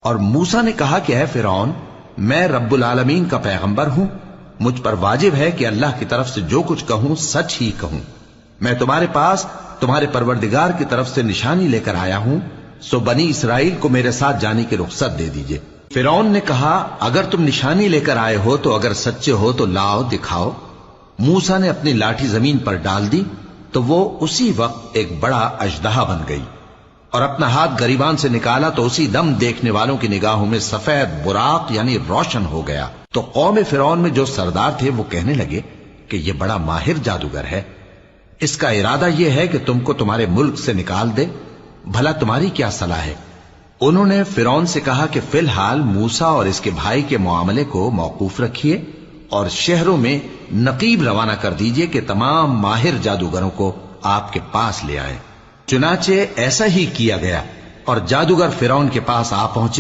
اور موسیٰ نے کہا کہ اے فرعون، میں رب العالمین کا پیغمبر ہوں، مجھ پر واجب ہے کہ اللہ کی طرف سے جو کچھ کہوں سچ ہی کہوں۔ میں تمہارے پاس تمہارے پروردگار کی طرف سے نشانی لے کر آیا ہوں، سو بنی اسرائیل کو میرے ساتھ جانے کی رخصت دے دیجئے۔ فرعون نے کہا اگر تم نشانی لے کر آئے ہو تو اگر سچے ہو تو لاؤ دکھاؤ۔ موسیٰ نے اپنی لاٹھی زمین پر ڈال دی تو وہ اسی وقت ایک بڑا اژدہا بن گئی، اور اپنا ہاتھ گریبان سے نکالا تو اسی دم دیکھنے والوں کی نگاہوں میں سفید براق یعنی روشن ہو گیا۔ تو قوم فرعون میں جو سردار تھے وہ کہنے لگے کہ یہ بڑا ماہر جادوگر ہے، اس کا ارادہ یہ ہے کہ تم کو تمہارے ملک سے نکال دے، بھلا تمہاری کیا صلاح ہے؟ انہوں نے فرعون سے کہا کہ فی الحال موسیٰ اور اس کے بھائی کے معاملے کو موقوف رکھیے اور شہروں میں نقیب روانہ کر دیجئے کہ تمام ماہر جادوگروں کو آپ کے پاس لے آئیں۔ چنانچہ ایسا ہی کیا گیا اور جادوگر فرعون کے پاس آ پہنچے۔